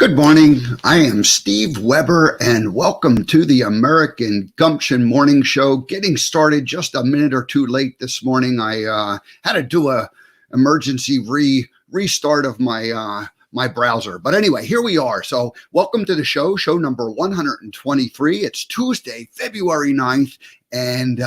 Good morning. I am Steve Weber, and welcome to the American Gumption Morning Show. Getting started just a minute or two late this morning. I had to do a emergency restart of my browser. But anyway, here we are. So welcome to the show number 123. It's Tuesday, February 9th. And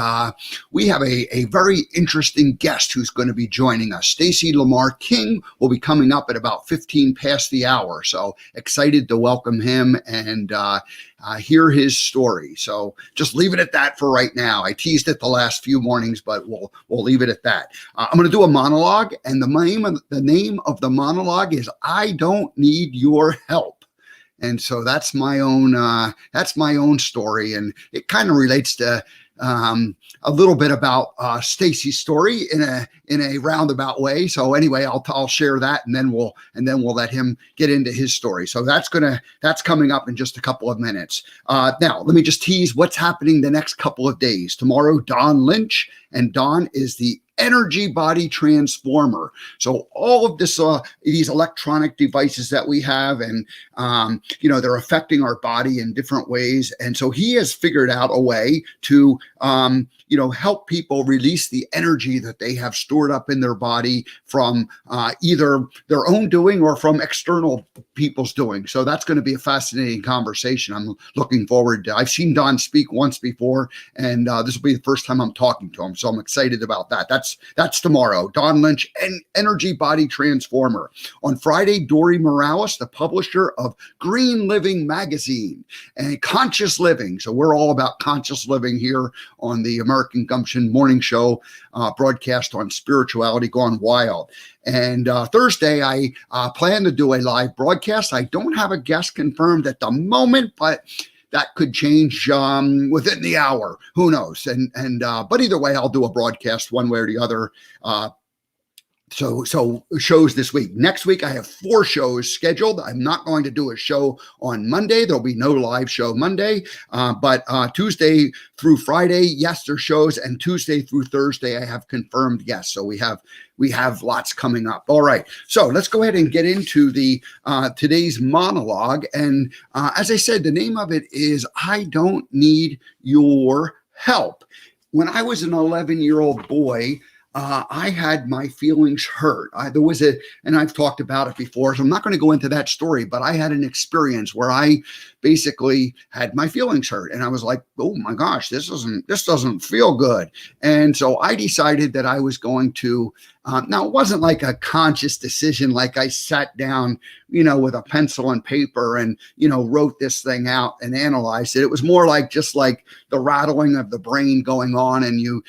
we have a very interesting guest who's going to be joining us. Stacy Lamar King will be coming up at about 15 past the hour. So excited to welcome him and hear his story. So just leave it at that for right now. I teased it the last few mornings, but we'll leave it at that. I'm going to do a monologue, and the name of the monologue is "I Don't Need Your Help." And so that's my own story, and it kind of relates to a little bit about Stacy's story in a roundabout way. So anyway, I'll share that, and then we'll let him get into his story. So that's coming up in just a couple of minutes. Now let me just tease what's happening the next couple of days. Tomorrow, Don Lynch, and Don is the energy body transformer. So all of these electronic devices that we have, and they're affecting our body in different ways. And so he has figured out a way to help people release the energy that they have stored up in their body from either their own doing or from external people's doing. So that's going to be a fascinating conversation. I'm looking forward to. I've seen Don speak once before, and this will be the first time I'm talking to him. So I'm excited about that. That's tomorrow. Don Lynch, and Energy Body Transformer. On Friday, Dory Morales, the publisher of Green Living magazine and Conscious Living. So we're all about conscious living here on the American Gumption Morning Show, broadcast on Spirituality Gone Wild. And Thursday, I plan to do a live broadcast. I don't have a guest confirmed at the moment, but that could change within the hour. Who knows? But either way, I'll do a broadcast one way or the other. So shows this week. Next week, I have 4 shows scheduled. I'm not going to do a show on Monday. There'll be no live show Monday, but Tuesday through Friday, yes, there's shows, and Tuesday through Thursday, I have confirmed yes. So we have lots coming up. All right, so let's go ahead and get into the today's monologue. And as I said, the name of it is "I Don't Need Your Help." When I was an 11-year-old boy, I had my feelings hurt. And I've talked about it before, so I'm not going to go into that story, but I had an experience where I basically had my feelings hurt, and I was like, oh my gosh, this doesn't feel good. And so I decided that I was going to, now it wasn't like a conscious decision, like I sat down, with a pencil and paper and, wrote this thing out and analyzed it. It was more like just like the rattling of the brain going on, and you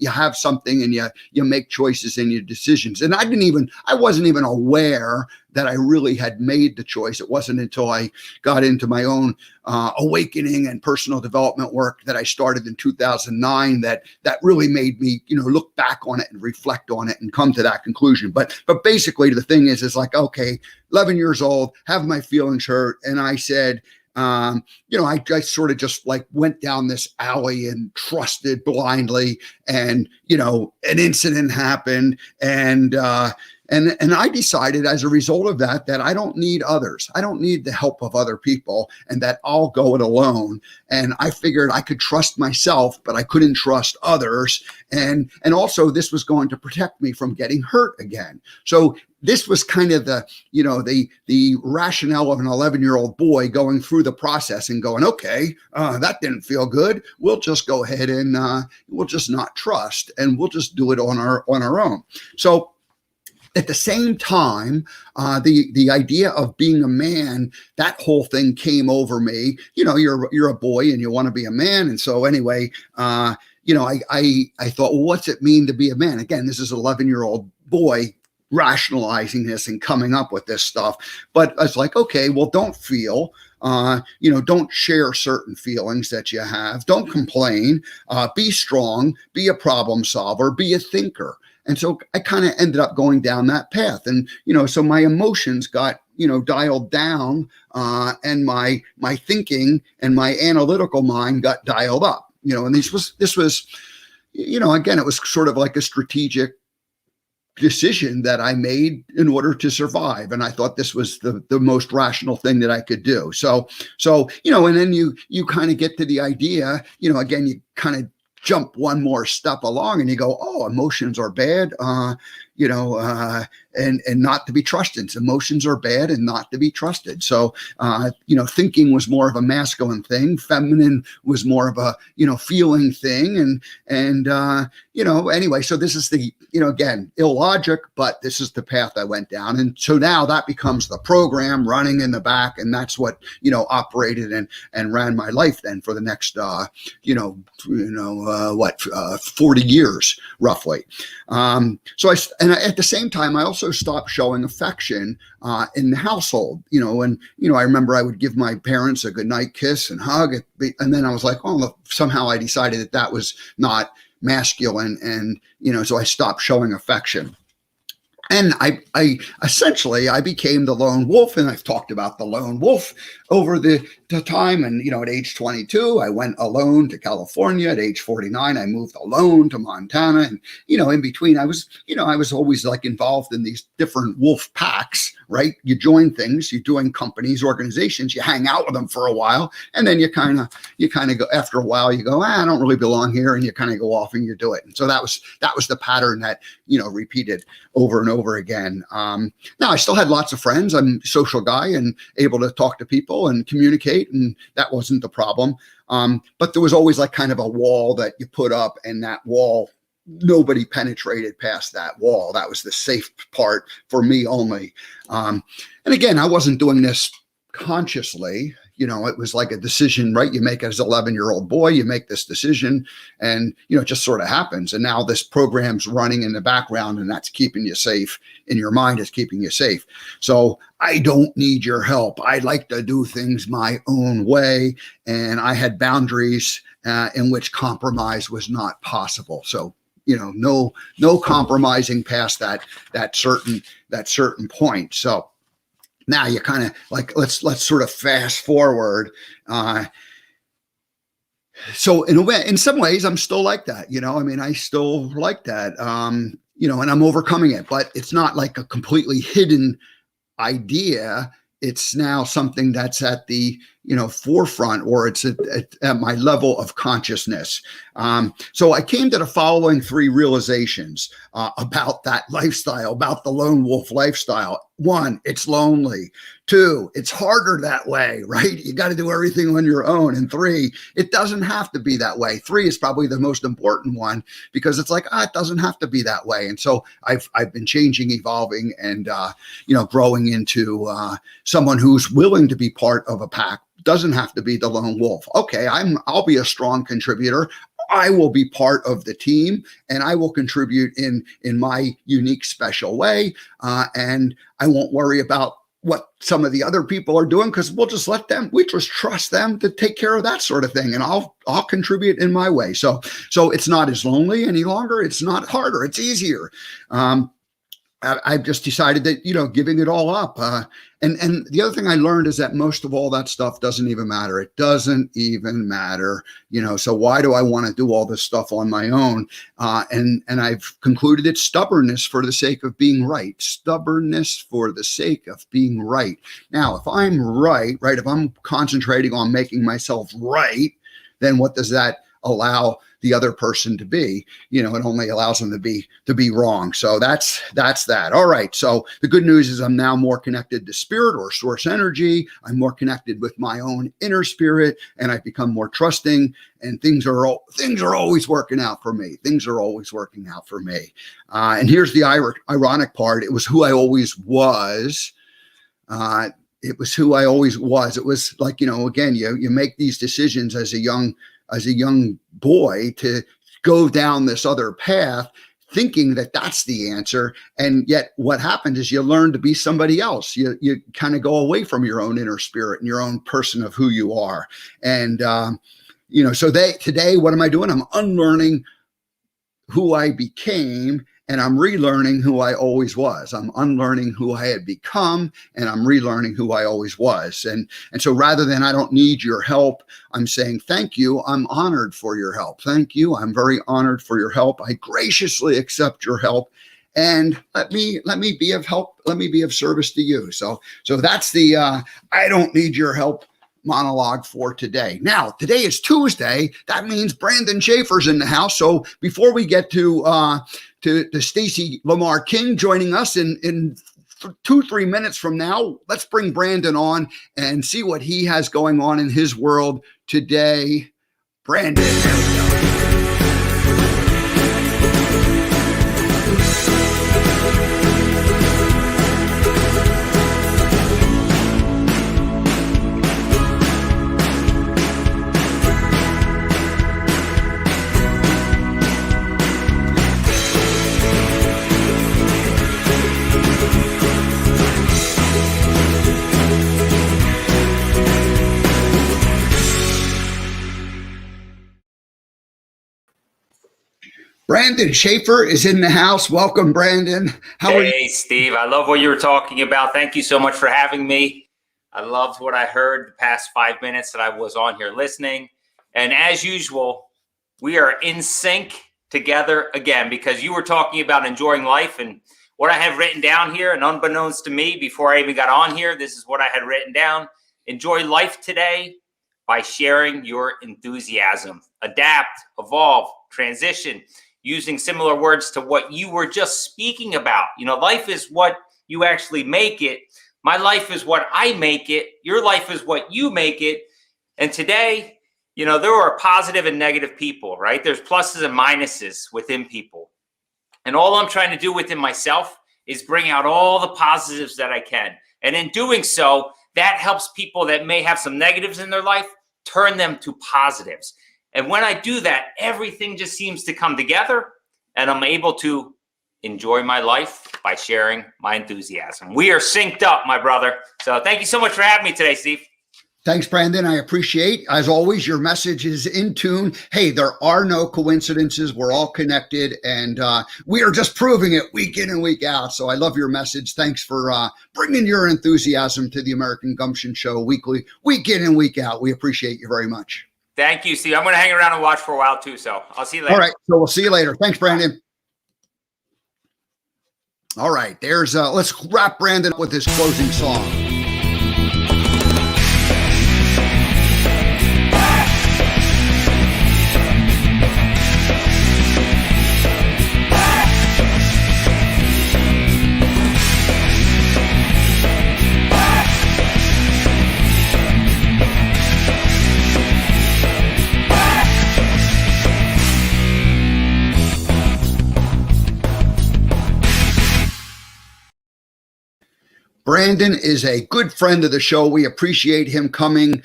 have something, and you make choices and your decisions. And I wasn't even aware that I really had made the choice. It wasn't until I got into my own awakening and personal development work that I started in 2009 that really made me, look back on it and reflect on it and come to that conclusion. But basically the thing is like, okay, 11 years old, have my feelings hurt. And I said, I sort of just like went down this alley and trusted blindly, and, an incident happened, and I decided as a result of that I don't need others. I don't need the help of other people, and that I'll go it alone. And I figured I could trust myself, but I couldn't trust others. And also this was going to protect me from getting hurt again. So this was kind of the rationale of an 11-year-old boy going through the process and going, okay, that didn't feel good. We'll just go ahead and we'll just not trust, and we'll just do it on our own. So at the same time, the idea of being a man, that whole thing came over me. You're a boy and you want to be a man. And so anyway, I thought, well, what's it mean to be a man? Again, this is an 11-year-old boy rationalizing this and coming up with this stuff. But I was like, okay, well, don't feel, don't share certain feelings that you have. Don't complain, be strong, be a problem solver, be a thinker. And so I kind of ended up going down that path. And, so my emotions got, dialed down, and my thinking and my analytical mind got dialed up, and this was, again, it was sort of like a strategic decision that I made in order to survive. And I thought this was the most rational thing that I could do. So, and then you kind of get to the idea, again, you kind of jump one more step along and you go, oh, emotions are bad, and not to be trusted. Emotions are bad and not to be trusted. So, thinking was more of a masculine thing. Feminine was more of a, feeling thing. And anyway, so this is the, again, illogic, but this is the path I went down. And so now that becomes the program running in the back. And that's what, operated and ran my life then for the next, 40 years roughly. At the same time, I also stopped showing affection in the household, and, I remember I would give my parents a goodnight kiss and hug. And then I was like, oh, somehow I decided that was not masculine. And, so I stopped showing affection. And I essentially became the lone wolf, and I've talked about the lone wolf over the time. And, at age 22, I went alone to California. At age 49, I moved alone to Montana. And, in between, I was always like involved in these different wolf packs, right? You join things, you join companies, organizations, you hang out with them for a while. And then you kind of go, after a while, you go, I don't really belong here. And you kind of go off and you do it. And so that was the pattern that, repeated over and over again. Now I still had lots of friends. I'm a social guy and able to talk to people and communicate, and that wasn't the problem. But there was always like kind of a wall that you put up, and that wall, nobody penetrated past that wall. That was the safe part for me only. And again, I wasn't doing this consciously. It was like a decision, right? You make as an 11-year-old boy, you make this decision, and, it just sort of happens. And now this program's running in the background, and that's keeping you safe. In your mind, is keeping you safe. So I don't need your help. I like to do things my own way. And I had boundaries in which compromise was not possible. So, no compromising past that certain point. So now you kind of like, let's sort of fast forward. So in some ways, I'm still like that, I still like that, and I'm overcoming it, but it's not like a completely hidden idea. It's now something that's at the, forefront, or it's at my level of consciousness. So I came to the following 3 realizations about that lifestyle, about the lone wolf lifestyle. 1, it's lonely. 2, it's harder that way, right? You got to do everything on your own. And 3, it doesn't have to be that way. 3 is probably the most important one, because it's like, it doesn't have to be that way. And so I've been changing, evolving, and, growing into someone who's willing to be part of a pack. Doesn't have to be the lone wolf. Okay, I'll be a strong contributor. I will be part of the team, and I will contribute in my unique, special way. And I won't worry about what some of the other people are doing, because we just trust them to take care of that sort of thing. And I'll contribute in my way. So it's not as lonely any longer. It's not harder. It's easier. I've just decided that, giving it all up. And the other thing I learned is that most of all that stuff doesn't even matter. It doesn't even matter, so why do I want to do all this stuff on my own? And I've concluded it's stubbornness for the sake of being right. Stubbornness for the sake of being right. Now, if I'm right, if I'm concentrating on making myself right, then what does that allow the other person to be? It only allows them to be wrong. So that's that. All right. So the good news is I'm now more connected to spirit or source energy. I'm more connected with my own inner spirit, and I've become more trusting, and things are always working out for me. Things are always working out for me. And here's the ironic part. It was who I always was. It was who I always was. It was like, again, you make these decisions as a young boy to go down this other path, thinking that that's the answer. And yet what happens is you learn to be somebody else. You kind of go away from your own inner spirit and your own person of who you are. And, so today, what am I doing? I'm unlearning who I became, and I'm relearning who I always was. I'm unlearning who I had become, and I'm relearning who I always was. And so rather than I don't need your help, I'm saying, thank you. I'm honored for your help. Thank you. I'm very honored for your help. I graciously accept your help. and let me be of help. Let me be of service to you. So that's the I don't need your help monologue for today. Now, today is Tuesday. That means Brandon Schaefer's in the house. So before we get to Stacy Lamar King joining us in 2-3 minutes from now, let's bring Brandon on and see what he has going on in his world today. Brandon, there we go. Brandon Schaefer is in the house. Welcome, Brandon. How are you? Hey, Steve. I love what you were talking about. Thank you so much for having me. I loved what I heard the past 5 minutes that I was on here listening. And as usual, we are in sync together again, because you were talking about enjoying life, and what I have written down here, and unbeknownst to me before I even got on here, this is what I had written down. Enjoy life today by sharing your enthusiasm. Adapt, evolve, transition. Using similar words to what you were just speaking about. You know, life is what you actually make it. My life is what I make it. Your life is what you make it. And today, you know, there are positive and negative people, right? There's pluses and minuses within people. And all I'm trying to do within myself is bring out all the positives that I can. And in doing so, that helps people that may have some negatives in their life, turn them to positives. And when I do that, everything just seems to come together, and I'm able to enjoy my life by sharing my enthusiasm. We are synced up, my brother. So thank you so much for having me today, Steve. Thanks, Brandon. I appreciate, as always, your message is in tune. Hey, there are no coincidences. We're all connected, and we are just proving it week in and week out. So I love your message. Thanks for bringing your enthusiasm to the American Gumption Show weekly, week in and week out. We appreciate you very much. Thank you, Steve. I'm going to hang around and watch for a while too, so I'll see you later. All right, so we'll see you later. Thanks, Brandon. All right, there's let's wrap Brandon up with his closing song. Brandon is a good friend of the show. We appreciate him coming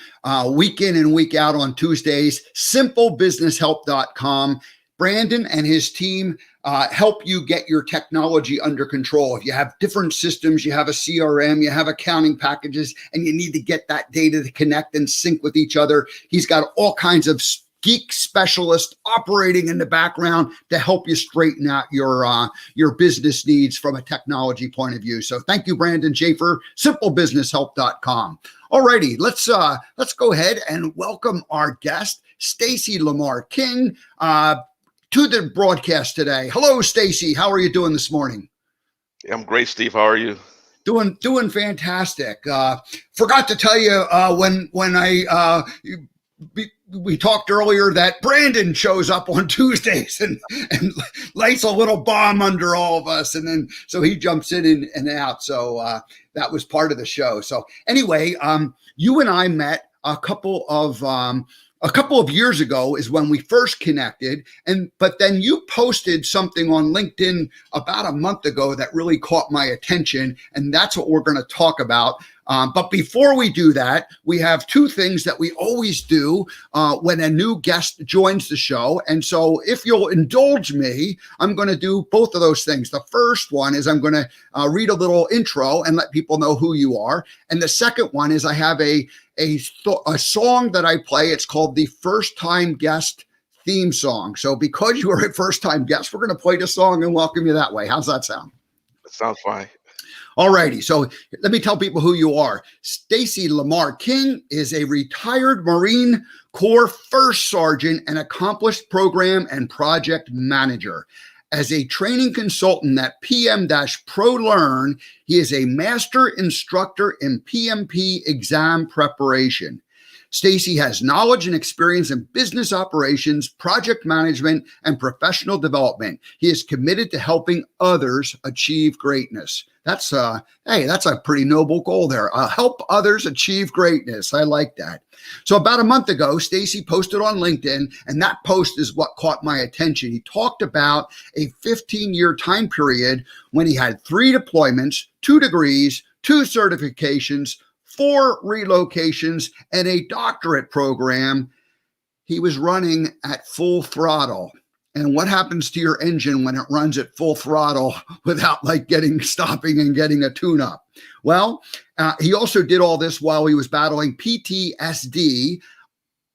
week in and week out on Tuesdays. SimpleBusinessHelp.com. Brandon and his team help you get your technology under control. If you have different systems, you have a CRM, you have accounting packages, and you need to get that data to connect and sync with each other, he's got all kinds of geek specialist operating in the background to help you straighten out your business needs from a technology point of view. So thank you, Brandon Schaefer, SimpleBusinessHelp.com. All righty, let's go ahead and welcome our guest, Stacy Lamar King, to the broadcast today. Hello, Stacy. How are you doing this morning? I'm great, Steve. How are you? Doing fantastic. Forgot to tell you when we talked earlier that Brandon shows up on Tuesdays and lights a little bomb under all of us. And then, so he jumps in and out. So that was part of the show. So anyway, you and I met a couple of years ago is when we first connected. But then you posted something on LinkedIn about a month ago that really caught my attention. And that's what we're going to talk about. But before we do that, we have two things that we always do when a new guest joins the show. And so if you'll indulge me, I'm going to do both of those things. The first one is I'm going to read a little intro and let people know who you are. And the second one is I have a song that I play. It's called the First Time Guest theme song. So because you are a first time guest, we're going to play the song and welcome you that way. How's that sound? That sounds fine. All righty. So let me tell people who you are. Stacy Lamar King is a retired Marine Corps First Sergeant and accomplished program and project manager. As a training consultant at PM-Pro Learn, he is a master instructor in PMP exam preparation. Stacy has knowledge and experience in business operations, project management, and professional development. He is committed to helping others achieve greatness. That's a pretty noble goal there. Help others achieve greatness. I like that. So about a month ago, Stacy posted on LinkedIn, and that post is what caught my attention. He talked about a 15-year time period when he had 3 deployments, 2 degrees, 2 certifications, 4 relocations, and a doctorate program. He was running at full throttle. And what happens to your engine when it runs at full throttle without stopping and getting a tune-up? Well, he also did all this while he was battling PTSD.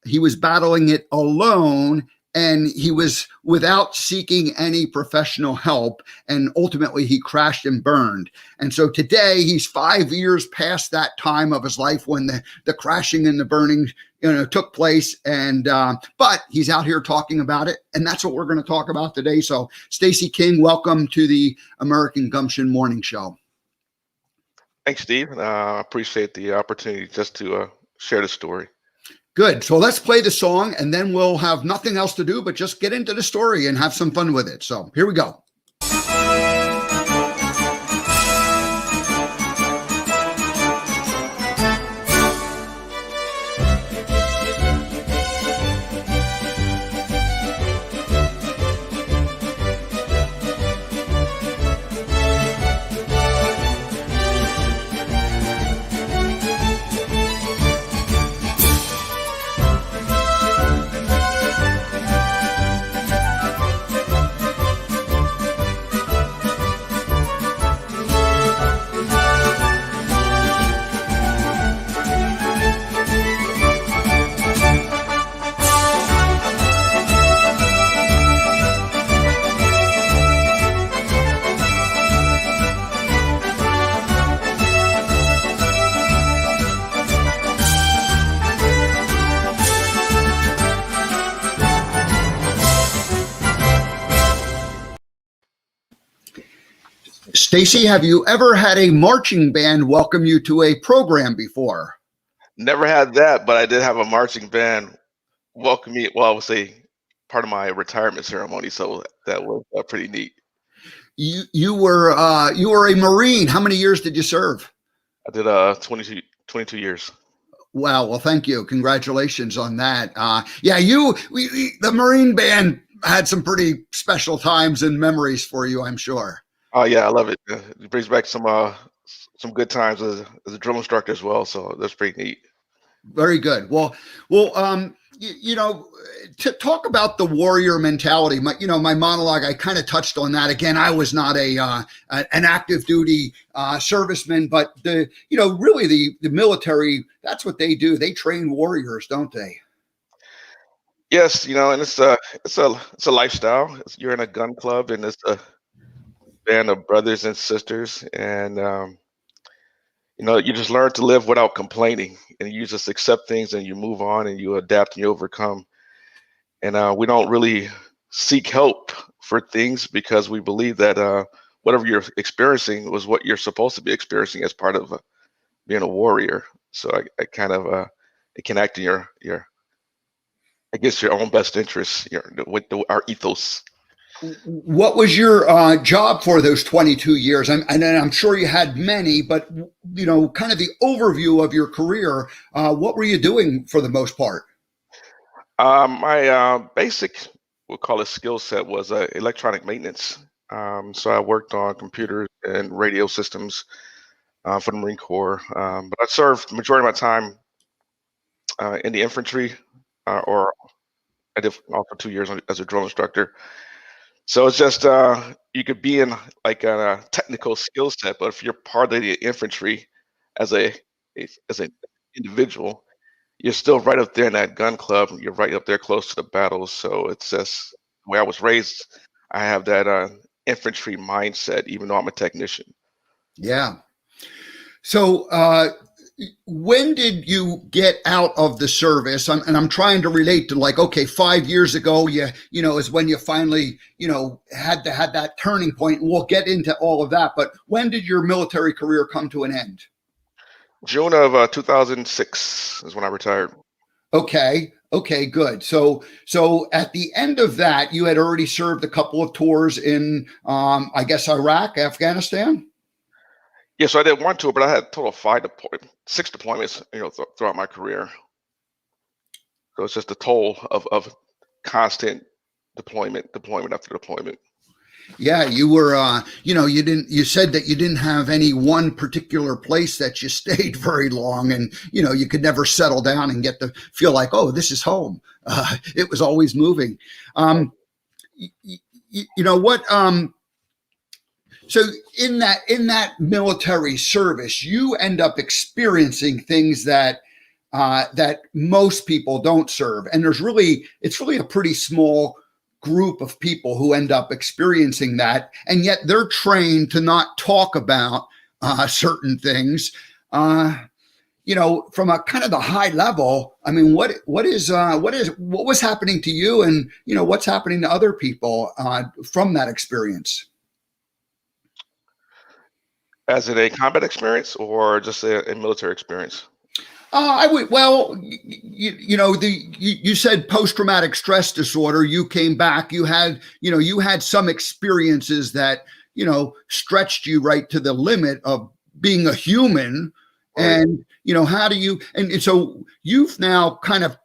He was battling it alone, and he was without seeking any professional help. And ultimately, he crashed and burned. And so today, he's 5 years past that time of his life when the crashing and the burning took place. And but he's out here talking about it, and that's what we're going to talk about today. So, Stacy King, welcome to the American Gumption Morning Show. Thanks, Steve. I appreciate the opportunity just to share the story. Good. So let's play the song, and then we'll have nothing else to do but just get into the story and have some fun with it. So here we go. Stacy, have you ever had a marching band welcome you to a program before? Never had that, but I did have a marching band welcome me. Well, I would say part of my retirement ceremony, so that was pretty neat. You were a Marine. How many years did you serve? I did 22 years. Wow. Well, thank you. Congratulations on that. The Marine band had some pretty special times and memories for you, I'm sure. Oh yeah, I love it. It brings back some good times as a drill instructor as well. So that's pretty neat. Very good. Well, to talk about the warrior mentality, my monologue, I kind of touched on that. Again, I was not an active duty serviceman, but really the military, that's what they do. They train warriors, don't they? Yes, and it's a lifestyle. You're in a gun club, and it's a band of brothers and sisters, and you just learn to live without complaining, and you just accept things, and you move on, and you adapt, and you overcome. And we don't really seek help for things because we believe that whatever you're experiencing was what you're supposed to be experiencing as part of being a warrior. So I kind of it can act in your I guess your own best interests, our ethos. What was your job for those 22 years? And I'm sure you had many, but kind of the overview of your career. What were you doing for the most part? My basic, we'll call it skill set, was electronic maintenance. So I worked on computers and radio systems for the Marine Corps. But I served the majority of my time in the infantry, or I did also 2 years as a drill instructor. So it's just you could be in like a technical skill set, but if you're part of the infantry as an individual, you're still right up there in that gun club. You're right up there close to the battles. So it's just the way I was raised. I have that infantry mindset, even though I'm a technician. Yeah. So when did you get out of the service? And I'm trying to relate to, like, okay, 5 years ago, is when you finally, had that turning point. And we'll get into all of that. But when did your military career come to an end? June of 2006 is when I retired. Okay. Okay, good. So at the end of that, you had already served a couple of tours in, I guess, Iraq, Afghanistan. Yeah, so I did one tour, but I had a total of 6 deployments, throughout my career. So it's just a toll of constant deployment after deployment. Yeah, you were, you said that you didn't have any one particular place that you stayed very long, and, you could never settle down and get to feel like, oh, this is home. It was always moving. You know what? So in that military service, you end up experiencing things that most people don't serve, and it's really a pretty small group of people who end up experiencing that, and yet they're trained to not talk about certain things. From a kind of the high level, I mean, what was happening to you, and what's happening to other people from that experience? As in a combat experience or just a military experience? I would. Well, you said post-traumatic stress disorder. You came back. You had some experiences that stretched you right to the limit of being a human. Right. And how do you? And so you've now kind of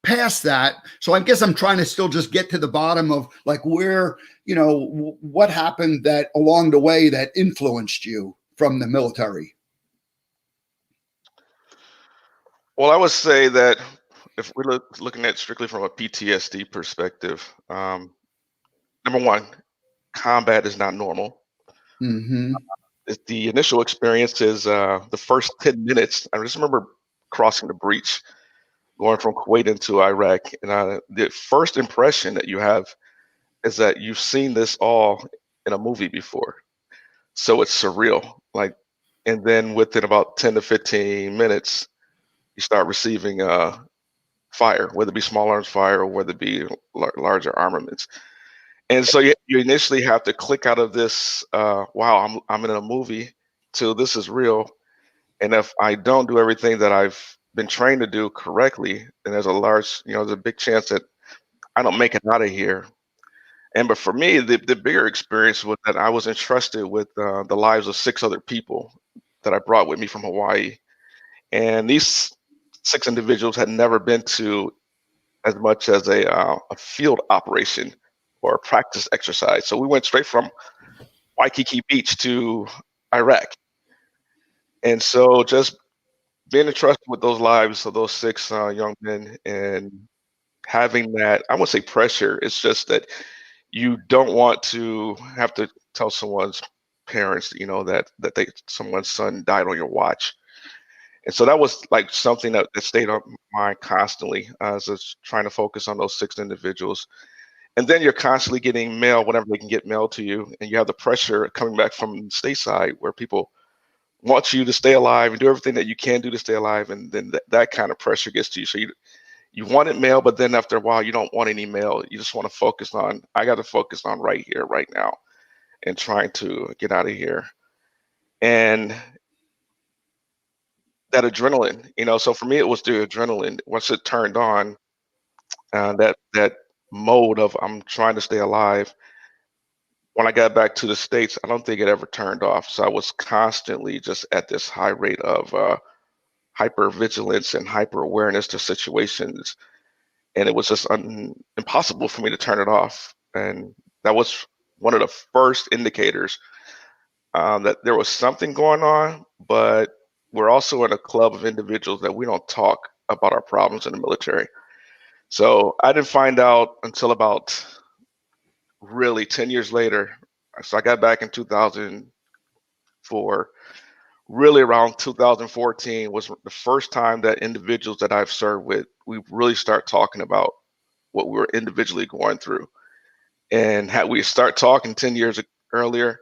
passed that. So I guess I'm trying to still just get to the bottom of, like, where what happened that along the way that influenced you from the military. Well, I would say that if we're looking at strictly from a PTSD perspective, number one, combat is not normal. Mm-hmm. The initial experience is the first 10 minutes. I just remember crossing the breach, going from Kuwait into Iraq, and the first impression that you have is that you've seen this all in a movie before. So it's surreal. Like, and then within about 10 to 15 minutes, you start receiving fire, whether it be small arms fire or whether it be larger armaments. And so you initially have to click out of this, wow, I'm in a movie, to this is real. And if I don't do everything that I've been trained to do correctly, then there's a big chance that I don't make it out of here. But for me, the bigger experience was that I was entrusted with the lives of 6 other people that I brought with me from Hawaii. And these 6 individuals had never been to as much as a field operation or a practice exercise. So we went straight from Waikiki Beach to Iraq. And so just being entrusted with those lives of those 6 young men and having that, I won't say pressure, it's just that you don't want to have to tell someone's parents, that someone's son died on your watch. And so that was like something that stayed on my mind constantly, as I was trying to focus on those 6 individuals. And then you're constantly getting mail whenever they can get mail to you, and you have the pressure coming back from stateside where people want you to stay alive and do everything that you can do to stay alive, and then that kind of pressure gets to you. So you wanted mail, but then after a while, you don't want any mail. You just want to focus on, I got to focus on right here, right now, and trying to get out of here. And that adrenaline, so for me, it was the adrenaline. Once it turned on, that mode of I'm trying to stay alive. When I got back to the States, I don't think it ever turned off. So I was constantly just at this high rate of hyper vigilance and hyper awareness to situations. And it was just impossible for me to turn it off. And that was one of the first indicators that there was something going on, but we're also in a club of individuals that we don't talk about our problems in the military. So I didn't find out until about really 10 years later. So I got back in 2004. Really around 2014 was the first time that individuals that I've served with, we really start talking about what we were individually going through. And had we start talking 10 years earlier,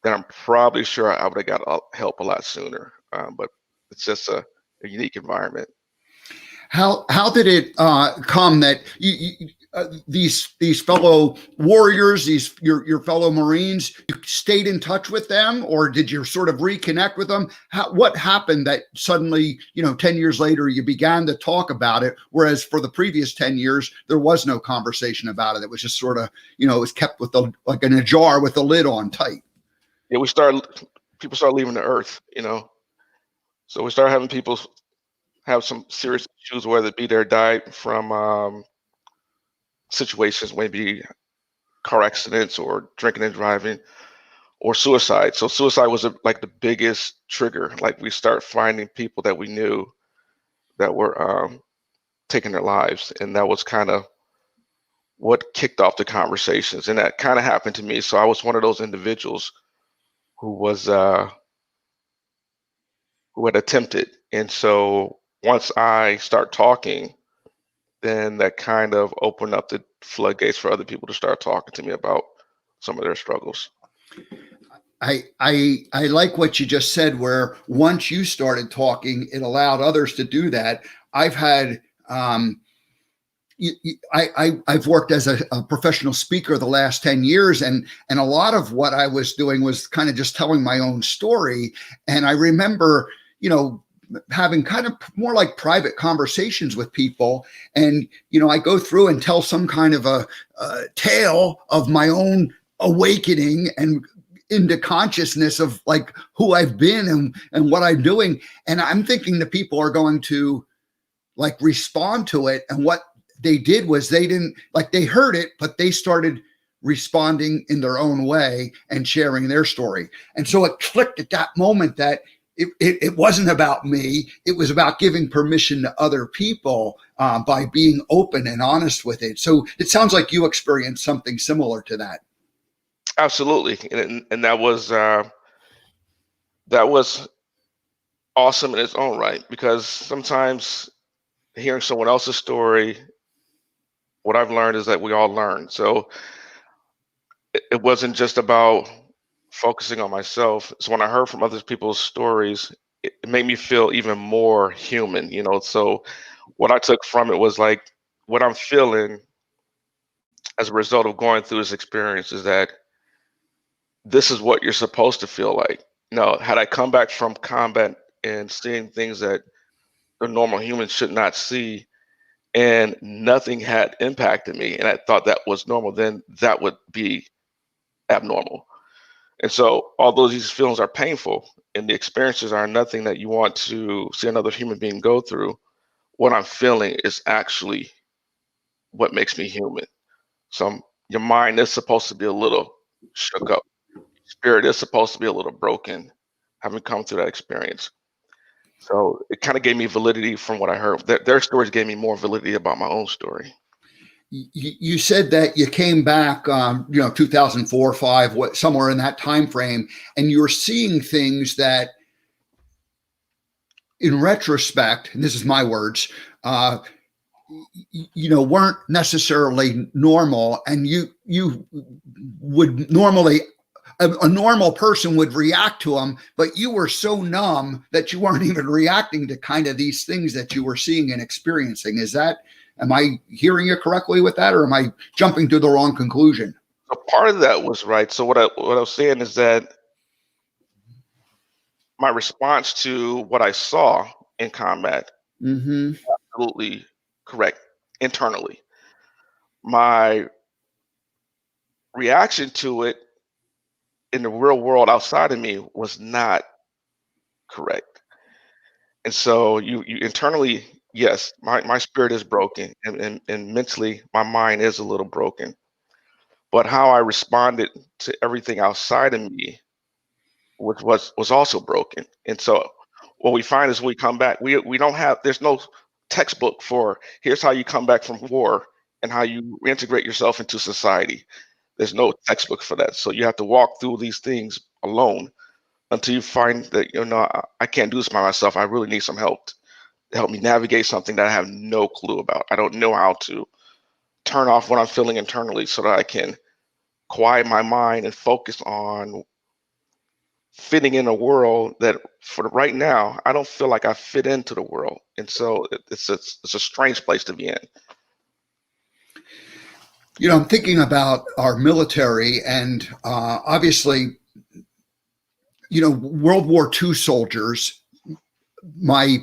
then I'm probably sure I would have got help a lot sooner. But it's just a unique environment. How did it come that these fellow warriors, your fellow Marines, you stayed in touch with them, or did you sort of reconnect with them? What happened that suddenly, 10 years later, you began to talk about it, whereas for the previous 10 years there was no conversation about it? It was just sort of, it was kept with like in a jar with the lid on tight. Yeah, people start leaving the earth, so we start having people have some serious issues, whether it be they died from situations, maybe car accidents or drinking and driving or suicide. So suicide was like the biggest trigger. Like we start finding people that we knew that were taking their lives, and that was kind of what kicked off the conversations. And that kind of happened to me. So I was one of those individuals who had attempted. And so once I start talking, then that kind of opened up the floodgates for other people to start talking to me about some of their struggles. I like what you just said, where once you started talking, it allowed others to do that. I've had I've worked as a professional speaker the last 10 years, and a lot of what I was doing was kind of just telling my own story. And I remember, having kind of more like private conversations with people. And, I go through and tell some kind of a tale of my own awakening and into consciousness of like who I've been and what I'm doing. And I'm thinking the people are going to like respond to it. And what they did was they heard it, but they started responding in their own way and sharing their story. And so it clicked at that moment that it wasn't about me. It was about giving permission to other people by being open and honest with it. So it sounds like you experienced something similar to that. Absolutely. And that was awesome in its own right, because sometimes hearing someone else's story, what I've learned is that we all learn. So it wasn't just about focusing on myself. So when I heard from other people's stories, it made me feel even more human, So what I took from it was like what I'm feeling as a result of going through this experience is that this is what you're supposed to feel like. Had I come back from combat and seeing things that the normal humans should not see, and nothing had impacted me, and I thought that was normal, then that would be abnormal. And so, although these feelings are painful and the experiences are nothing that you want to see another human being go through, what I'm feeling is actually what makes me human. So your mind is supposed to be a little shook up. Spirit is supposed to be a little broken, having come through that experience. So it kind of gave me validity from what I heard. Their stories gave me more validity about my own story. You said that you came back, 2004, 5, somewhere in that time frame, and you were seeing things that, in retrospect, and this is my words, weren't necessarily normal, and you would normally. A normal person would react to them, but you were so numb that you weren't even reacting to kind of these things that you were seeing and experiencing. Am I hearing you correctly with that, or am I jumping to the wrong conclusion? So part of that was right. So what I was saying is that my response to what I saw in combat, absolutely correct internally. My reaction to it in the real world outside of me was not correct. And so you internally, yes, my spirit is broken, and mentally my mind is a little broken. But how I responded to everything outside of me, which was also broken. And so what we find is we come back, we don't have, there's no textbook for here's how you come back from war and how you integrate yourself into society. There's no textbook for that. So you have to walk through these things alone until you find that, I can't do this by myself. I really need some help to help me navigate something that I have no clue about. I don't know how to turn off what I'm feeling internally so that I can quiet my mind and focus on fitting in a world that for right now, I don't feel like I fit into the world. And so it's a strange place to be in. You know, I'm thinking about our military, and obviously, you know, World War II soldiers, my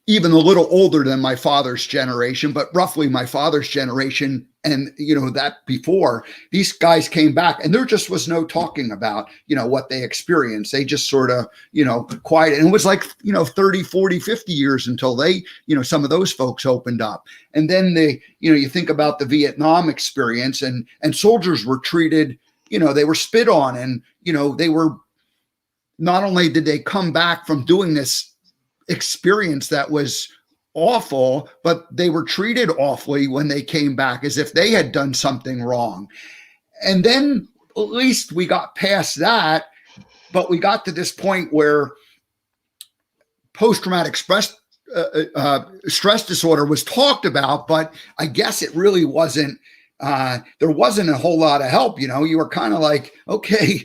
even a little older than my father's generation, but roughly my father's generation. And, you know, that before these guys came back and there just was no talking about, you know, what they experienced. They just sort of, you know, quiet. And it was like, you know, 30, 40, 50 years until they, you know, some of those folks opened up. And then they, you know, you think about the Vietnam experience, and soldiers were treated, you know, they were spit on, and, you know, they were, not only did they come back from doing this experience that was awful, but they were treated awfully when they came back, as if they had done something wrong. And then at least we got past that, but we got to this point where post-traumatic stress disorder was talked about, but I guess it really wasn't. There wasn't a whole lot of help. You know, you were kind of like, okay,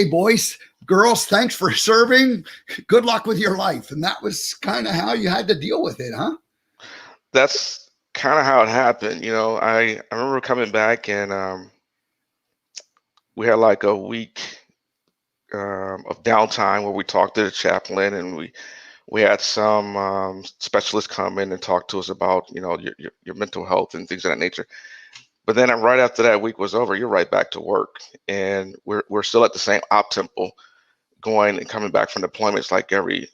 boys, girls, thanks for serving. Good luck with your life. And that was kind of how you had to deal with it, huh? That's kind of how it happened. You know, I remember coming back, and we had like a week of downtime where we talked to the chaplain, and we had some specialists come in and talk to us about, you know, your mental health and things of that nature. But then right after that week was over, you're right back to work, and we're still at the same op tempo, going and coming back from deployments like every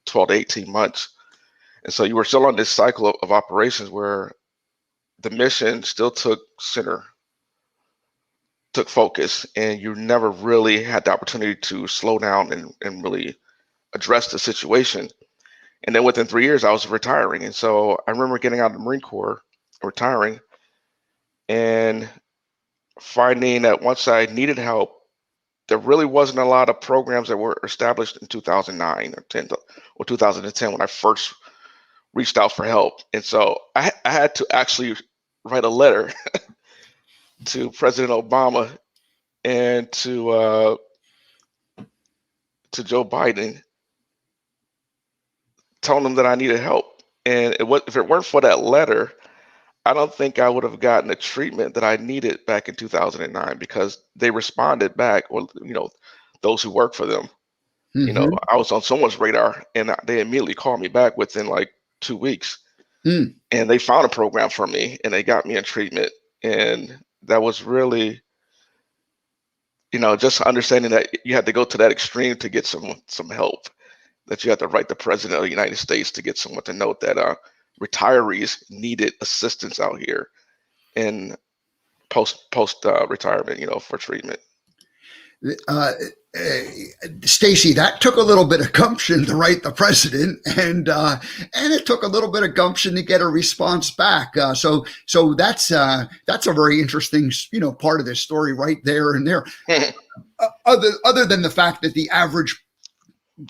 12 to 18 months. And so you were still on this cycle of operations where the mission still took focus, and you never really had the opportunity to slow down and really address the situation. And then within 3 years, I was retiring. And so I remember getting out of the Marine Corps, retiring, and finding that once I needed help, there really wasn't a lot of programs that were established in 2009 or 2010 when I first reached out for help. And so I had to actually write a letter to President Obama and to Joe Biden, telling them that I needed help. And if it weren't for that letter, I don't think I would have gotten the treatment that I needed back in 2009, because they responded back, or, you know, those who work for them. You know, I was on someone's radar, and they immediately called me back within like 2 weeks. And they found a program for me, and they got me in treatment. And that was really, you know, just understanding that you had to go to that extreme to get some help, that you had to write the president of the United States to get someone to note that retirees needed assistance out here in post retirement, you know, for treatment. Stacy, that took a little bit of gumption to write the president, and it took a little bit of gumption to get a response back. So that's a very interesting, you know, part of this story right there and there. Other than the fact that the average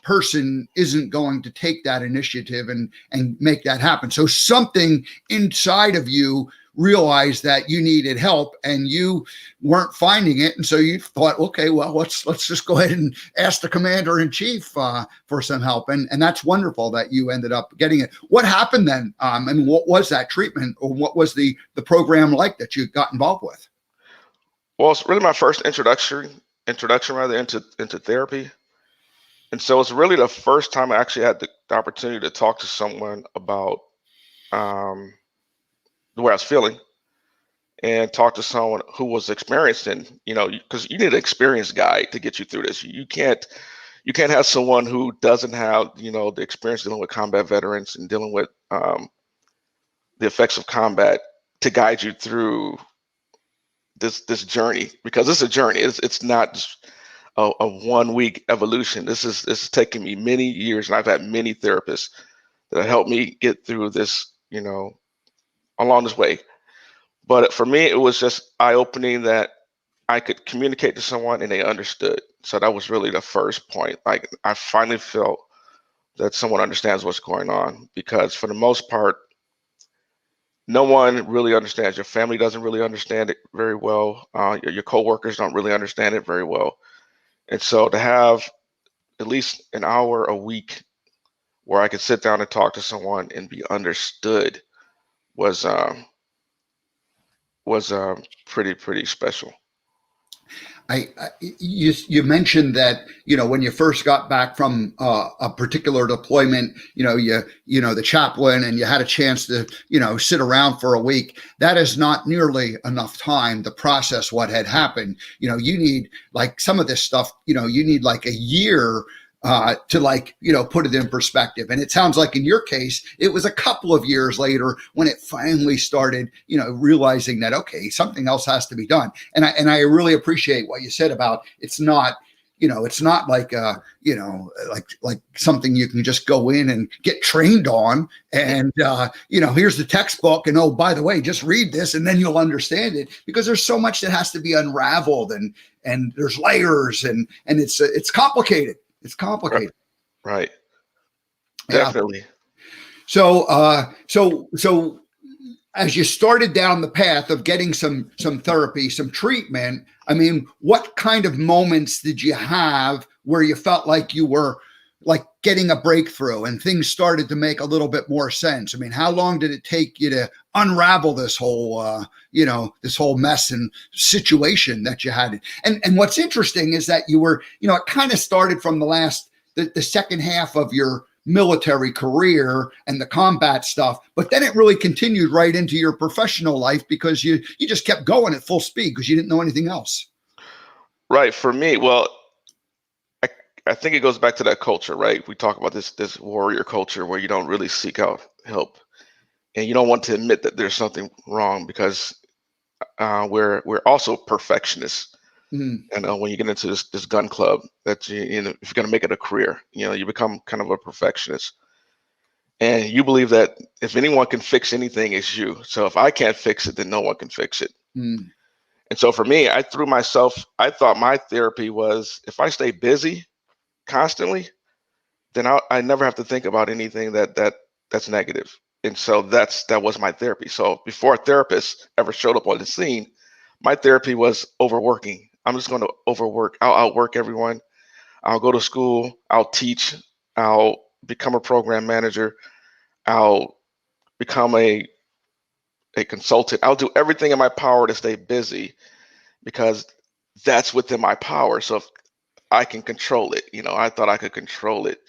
person isn't going to take that initiative and make that happen. So something inside of you realized that you needed help and you weren't finding it. And so you thought, okay, well, let's just go ahead and ask the commander in chief for some help. And that's wonderful that you ended up getting it. What happened then? And what was that treatment, or what was the program like that you got involved with? Well, it's really my first introduction rather into therapy. And so it's really the first time I actually had the opportunity to talk to someone about the way I was feeling, and talk to someone who was experienced in, you know, because you need an experienced guide to get you through this. You can't have someone who doesn't have, you know, the experience dealing with combat veterans and dealing with the effects of combat to guide you through this journey, because it's a journey. It's not just a 1 week evolution. This is taking me many years, and I've had many therapists that have helped me get through this, you know, along this way. But for me, it was just eye-opening that I could communicate to someone and they understood. So that was really the first point. Like, I finally felt that someone understands what's going on, because for the most part, no one really understands. Your family doesn't really understand it very well. Your coworkers don't really understand it very well. And so to have at least an hour a week where I could sit down and talk to someone and be understood was pretty special. You mentioned that when you first got back from a particular deployment, the chaplain, and you had a chance to sit around for a week. That is not nearly enough time to process what had happened. You need, like, some of this stuff. You need like a year to put it in perspective. And it sounds like in your case, it was a couple of years later when it finally started, realizing that, okay, something else has to be done. And I really appreciate what you said about it's not like like something you can just go in and get trained on and here's the textbook and, oh, by the way, just read this and then you'll understand it, because there's so much that has to be unraveled and there's layers and it's complicated. It's complicated. Right. Yeah. Definitely. So as you started down the path of getting some therapy, some treatment, I mean, what kind of moments did you have where you felt like you were like getting a breakthrough and things started to make a little bit more sense? I mean, how long did it take you to unravel this whole, this whole mess and situation that you had? And what's interesting is that you were, it kind of started from the second half of your military career and the combat stuff, but then it really continued right into your professional life because you just kept going at full speed because you didn't know anything else. Right. For me, well, I think it goes back to that culture, right? We talk about this warrior culture where you don't really seek out help, and you don't want to admit that there's something wrong because we're also perfectionists. And when you get into this gun club, that if you're going to make it a career, you become kind of a perfectionist, and you believe that if anyone can fix anything, it's you. So if I can't fix it, then no one can fix it. And so for me, I thought my therapy was if I stay busy constantly, then I never have to think about anything that's negative. And so that was my therapy. So before a therapist ever showed up on the scene, my therapy was overworking. I'm just going to overwork. I'll outwork everyone. I'll go to school. I'll teach. I'll become a program manager. I'll become a consultant. I'll do everything in my power to stay busy because that's within my power. So if I can control it, I thought I could control it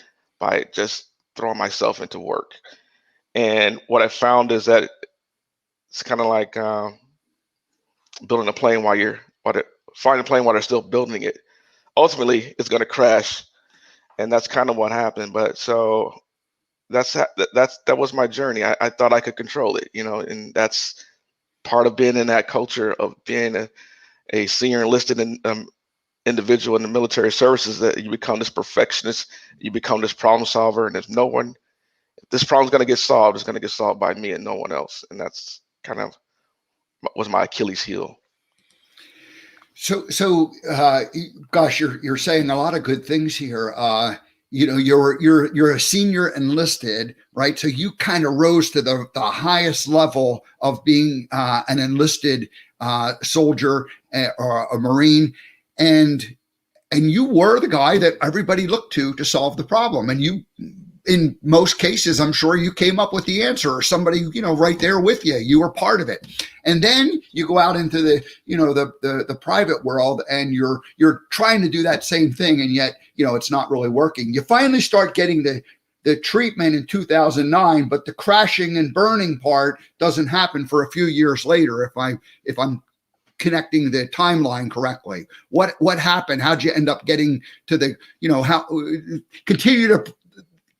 by just throwing myself into work. And what I found is that it's kind of like building a plane flying a plane while they're still building it. Ultimately, it's going to crash, and that's kind of what happened. But so that was my journey. I thought I could control it, and that's part of being in that culture of being a senior enlisted individual in the military services, that you become this perfectionist, you become this problem solver, and if this problem's going to get solved, it's going to get solved by me and no one else. And that's kind of was my Achilles heel. So, gosh, you're saying a lot of good things here. You're a senior enlisted, right? So you kind of rose to the highest level of being an enlisted soldier or a Marine, and you were the guy that everybody looked to solve the problem. And you, in most cases, I'm sure you came up with the answer, or somebody, right there with you. You were part of it. And then you go out into the private world, and you're trying to do that same thing, and yet, it's not really working. You finally start getting the treatment in 2009, but the crashing and burning part doesn't happen for a few years later, if I'm connecting the timeline correctly. What happened? How'd you end up getting to the, how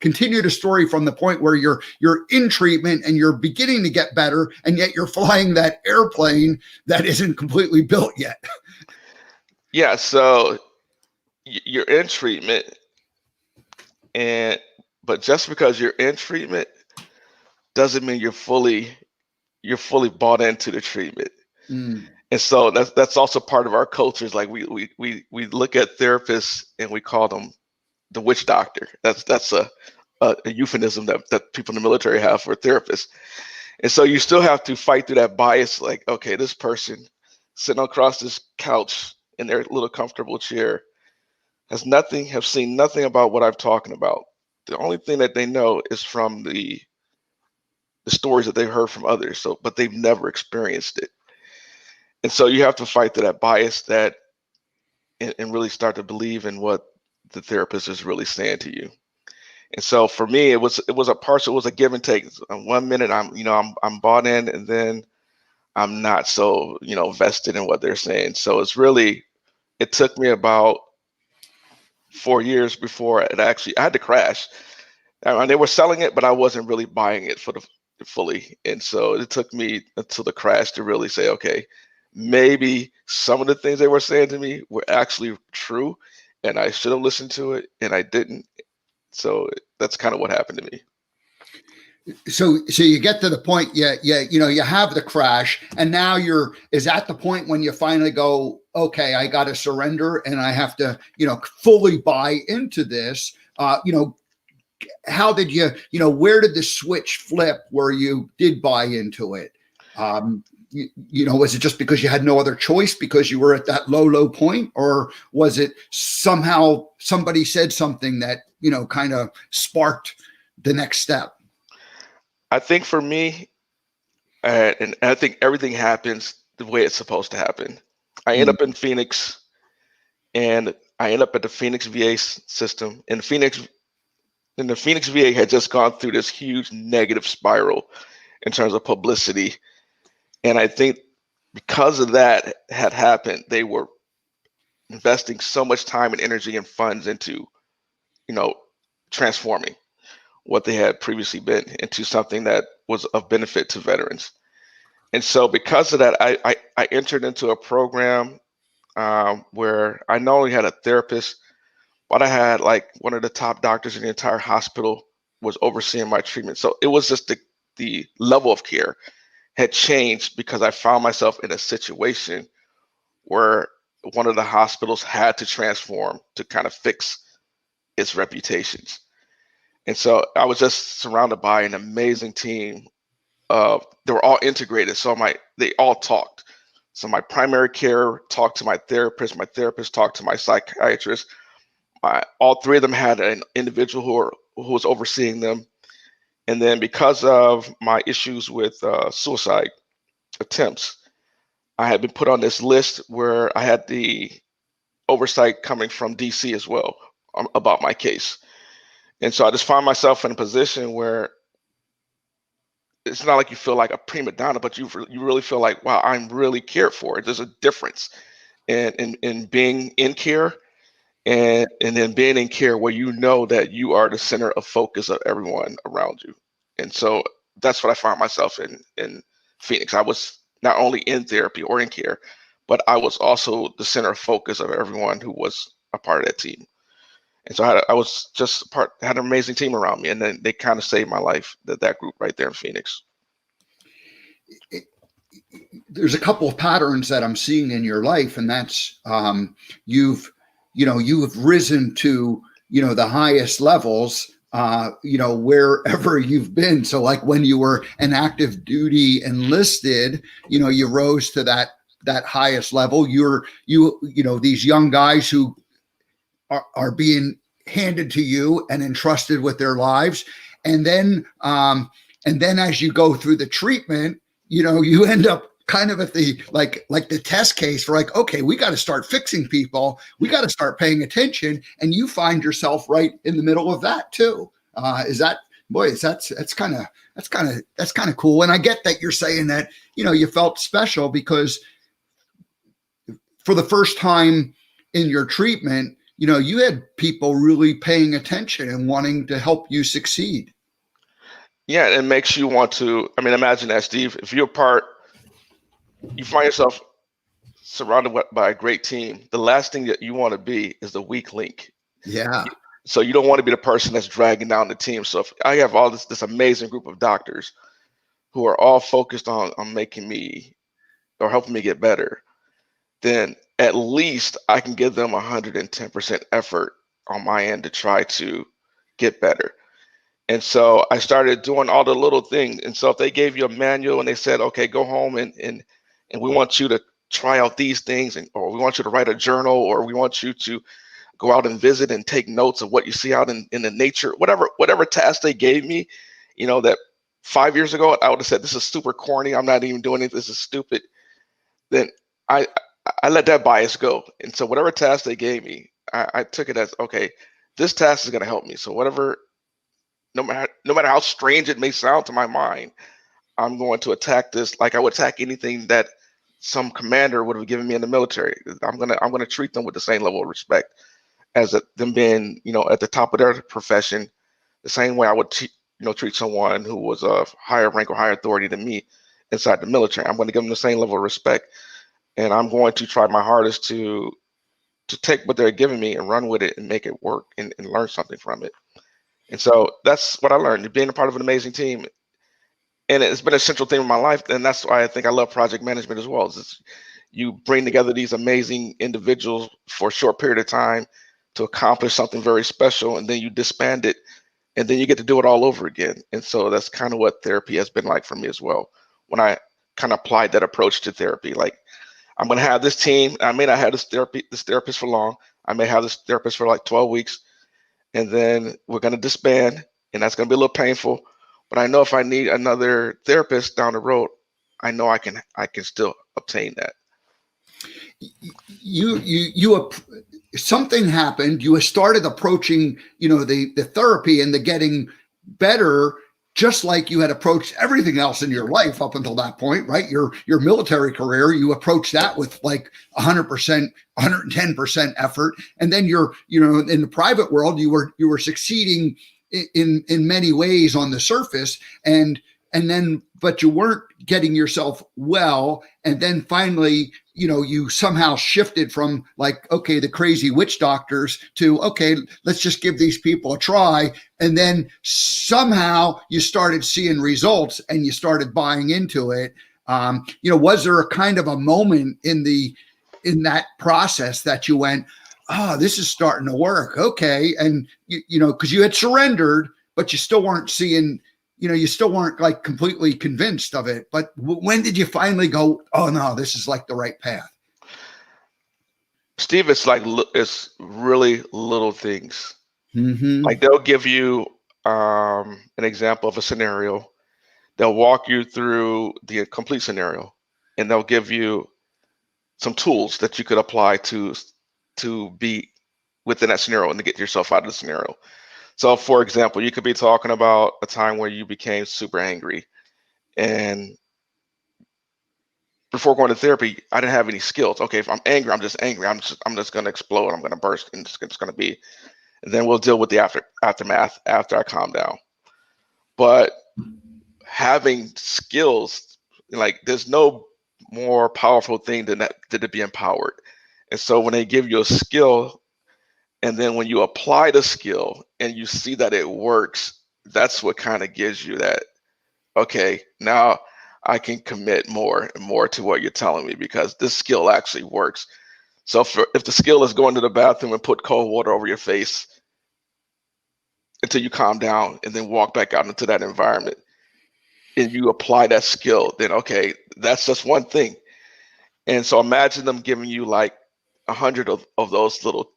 continue the story from the point where you're in treatment and you're beginning to get better, and yet you're flying that airplane that isn't completely built yet? Yeah. So you're in treatment, but just because you're in treatment doesn't mean you're fully bought into the treatment. And so that's also part of our cultures. Like we look at therapists and we call them the witch doctor. That's a euphemism that people in the military have for therapists. And so you still have to fight through that bias. Like, okay, this person sitting across this couch in their little comfortable chair, have seen nothing about what I'm talking about. The only thing that they know is from the stories that they've heard from others. So, but they've never experienced it. And so you have to fight that bias and really start to believe in what the therapist is really saying to you. And so for me, it was it was a give and take. One minute I'm bought in, and then I'm not so vested in what they're saying. So it took me about 4 years before I had to crash. They were selling it, but I wasn't really buying it fully. And so it took me until the crash to really say, okay, maybe some of the things they were saying to me were actually true, and I should have listened to it, and I didn't. So that's kind of what happened to me. So you get to the point, you have the crash, and now is that the point when you finally go, okay, I got to surrender, and I have to, fully buy into this. How did where did the switch flip where you did buy into it? Was it just because you had no other choice because you were at that low point, or was it somehow somebody said something that, kind of sparked the next step? I think for me, and I think everything happens the way it's supposed to happen. I end up in Phoenix, and I end up at the Phoenix VA system. And the Phoenix VA had just gone through this huge negative spiral in terms of publicity. And I think because of that had happened, they were investing so much time and energy and funds into, transforming what they had previously been into something that was of benefit to veterans. And so because of that, I entered into a program where I not only had a therapist, but I had like one of the top doctors in the entire hospital was overseeing my treatment. So it was just the level of care had changed because I found myself in a situation where one of the hospitals had to transform to kind of fix its reputations. And so I was just surrounded by an amazing team they were all integrated. So they all talked. So my primary care talked to my therapist talked to my psychiatrist. All three of them had an individual who was overseeing them. And then because of my issues with suicide attempts, I had been put on this list where I had the oversight coming from DC as well about my case. And so I just found myself in a position where it's not like you feel like a prima donna, but you really feel like, wow, I'm really cared for. There's a difference in being in care and then being in care where you know that you are the center of focus of everyone around you. And so that's what I found myself in Phoenix. I was not only in therapy or in care, but I was also the center of focus of everyone who was a part of that team. And so I was just had an amazing team around me, and then they kind of saved my life. That group right there in Phoenix. There's a couple of patterns that I'm seeing in your life, and that's you've risen to the highest levels wherever you've been. So like when you were an active duty enlisted, you rose to that highest level. These young guys who are being handed to you and entrusted with their lives. And then as you go through the treatment, you end up kind of at the, like the test case for like, okay, we got to start fixing people. We got to start paying attention. And you find yourself right in the middle of that too. That's kind of cool. And I get that you're saying that, you felt special because for the first time in your treatment, you had people really paying attention and wanting to help you succeed. Yeah, it makes you want to, imagine that, Steve, if you find yourself surrounded by a great team, the last thing that you want to be is the weak link. Yeah. So you don't want to be the person that's dragging down the team. So if I have all this amazing group of doctors who are all focused on making me or helping me get better, then at least I can give them 110% effort on my end to try to get better. And so I started doing all the little things. And so if they gave you a manual and they said, okay, go home and we want you to try out these things, or we want you to write a journal, or we want you to go out and visit and take notes of what you see out in the nature, whatever task they gave me, that 5 years ago, I would have said, this is super corny. I'm not even doing it. This is stupid. Then I let that bias go. And so whatever task they gave me, I took it as, okay, this task is going to help me. So whatever, no matter how strange it may sound to my mind, I'm going to attack this like I would attack anything that some commander would have given me in the military. I'm gonna treat them with the same level of respect as them being, at the top of their profession, the same way I would treat someone who was a higher rank or higher authority than me inside the military. I'm going to give them the same level of respect, and I'm going to try my hardest to take what they're giving me and run with it and make it work and learn something from it. And so that's what I learned, being a part of an amazing team. And it's been a central theme in my life, and that's why I think I love project management as well. You bring together these amazing individuals for a short period of time to accomplish something very special, and then you disband it, and then you get to do it all over again. And so that's kind of what therapy has been like for me as well. When I kind of applied that approach to therapy, like, I'm going to have this team. I may not have this therapist for long. I may have this therapist for like 12 weeks, and then we're going to disband, and that's going to be a little painful. But I know if I need another therapist down the road, I know I can still obtain that. Something happened. You started approaching, the therapy and the getting better, just like you had approached everything else in your life up until that point, right? Your military career, you approached that with like 100%, 110% effort, and then in the private world, you were succeeding in many ways on the surface, but you weren't getting yourself well. And then finally, you somehow shifted from like, okay, the crazy witch doctors to, okay, let's just give these people a try. And then somehow you started seeing results and you started buying into it. Was there a kind of a moment in that process that you went, oh, this is starting to work. Okay. And, because you had surrendered, but you still weren't seeing, you still weren't like completely convinced of it. But when did you finally go, oh, no, this is like the right path? Steve, it's really little things. Mm-hmm. Like they'll give you an example of a scenario. They'll walk you through the complete scenario, and they'll give you some tools that you could apply to be within that scenario and to get yourself out of the scenario. So for example, you could be talking about a time where you became super angry, and before going to therapy, I didn't have any skills. Okay, if I'm angry, I'm just angry. I'm just going to explode. I'm going to burst, and it's going to be, and then we'll deal with the aftermath after I calm down. But having skills, like there's no more powerful thing than to be empowered. And so when they give you a skill, and then when you apply the skill and you see that it works, that's what kind of gives you that, okay, now I can commit more and more to what you're telling me because this skill actually works. So if the skill is going to the bathroom and put cold water over your face until you calm down and then walk back out into that environment and you apply that skill, then okay, that's just one thing. And so imagine them giving you like 100 of those little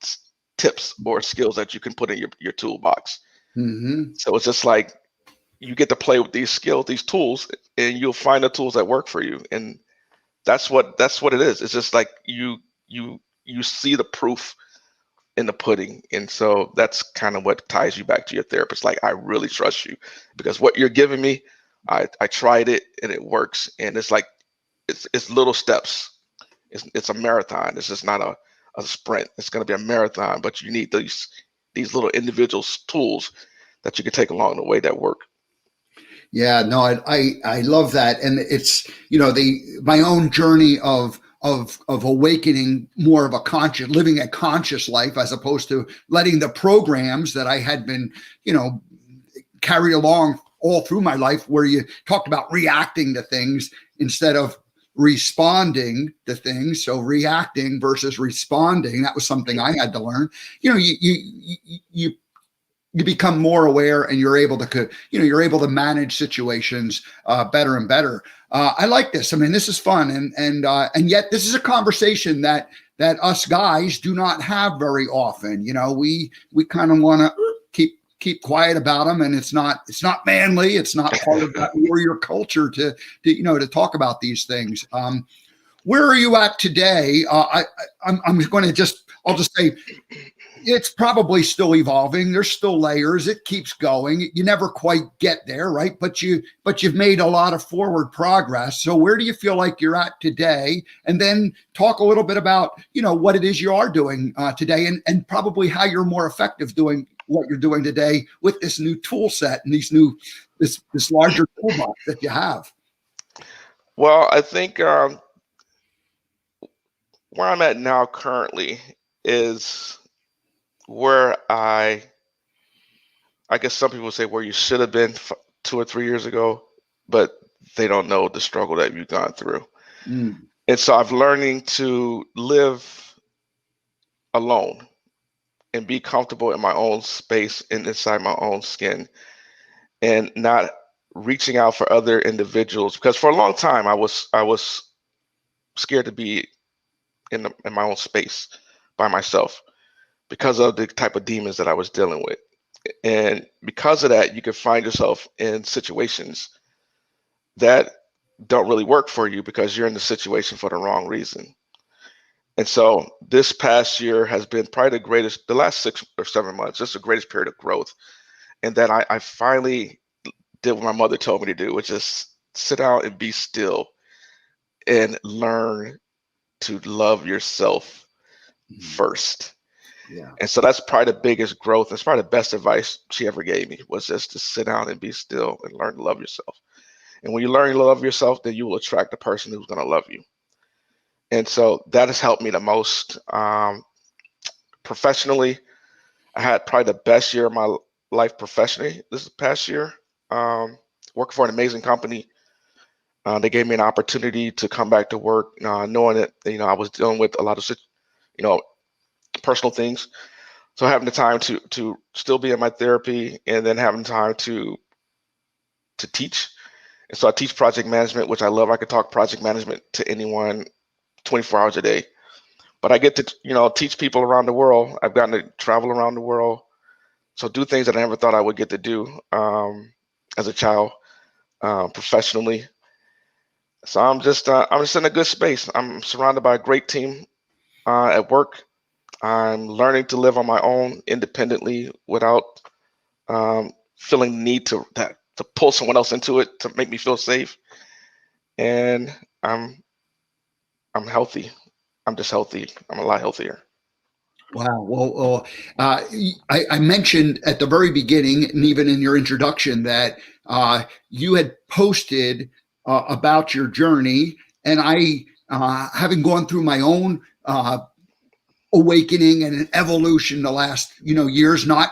tips or skills that you can put in your toolbox. Mm-hmm. So it's just like you get to play with these skills, these tools, and you'll find the tools that work for you. And that's what it is. It's just like you see the proof in the pudding. And so that's kind of what ties you back to your therapist. Like, I really trust you because what you're giving me, I tried it and it works. And it's like, it's little steps. It's a marathon. It's just not a sprint. It's going to be a marathon, but you need these little individual tools that you can take along the way that work. Yeah, no, I love that. And it's, my own journey of awakening more of living a conscious life, as opposed to letting the programs that I had been, carried along all through my life, where you talked about reacting to things instead of responding to things. So reacting versus responding, that was something I had to learn. You become more aware, and you're able to manage situations better and better. I like this. I mean, this is fun, and yet this is a conversation that that us guys do not have very often. We kind of want to keep quiet about them, and it's not manly. It's not part of that warrior culture to talk about these things. Where are you at today? I'm going to I'll just say it's probably still evolving. There's still layers. It keeps going. You never quite get there, right? But you've made a lot of forward progress. So where do you feel like you're at today? And then talk a little bit about, what it is you are doing today, and probably how you're more effective doing what you're doing today with this new tool set and this larger toolbox that you have. Well, I think where I'm at now currently is where I guess some people say where you should have been 2 or 3 years ago, but they don't know the struggle that you've gone through. Mm. And so I'm learning to live alone and be comfortable in my own space and inside my own skin, and not reaching out for other individuals, because for a long time I was scared to be in my own space by myself because of the type of demons that I was dealing with. And because of that, you can find yourself in situations that don't really work for you because you're in the situation for the wrong reason. And so this past year has been probably the last 6 or 7 months, just the greatest period of growth. And that I finally did what my mother told me to do, which is sit down and be still and learn to love yourself first. Yeah. And so that's probably the biggest growth. That's probably the best advice she ever gave me, was just to sit down and be still and learn to love yourself. And when you learn to love yourself, then you will attract the person who's going to love you. And so that has helped me the most. Professionally, I had probably the best year of my life professionally this past year. Working for an amazing company. They gave me an opportunity to come back to work, knowing that I was dealing with a lot of personal things. So having the time to still be in my therapy, and then having time to teach. And so I teach project management, which I love. I could talk project management to anyone 24 hours a day. But I get to teach people around the world. I've gotten to travel around the world, so do things that I never thought I would get to do as a child, professionally. So I'm just in a good space. I'm surrounded by a great team at work. I'm learning to live on my own independently without feeling the need to pull someone else into it to make me feel safe. And I'm healthy. I'm just healthy. I'm a lot healthier. Wow. Well, I mentioned at the very beginning, and even in your introduction, that you had posted about your journey, and I, having gone through my own awakening and an evolution the last years, not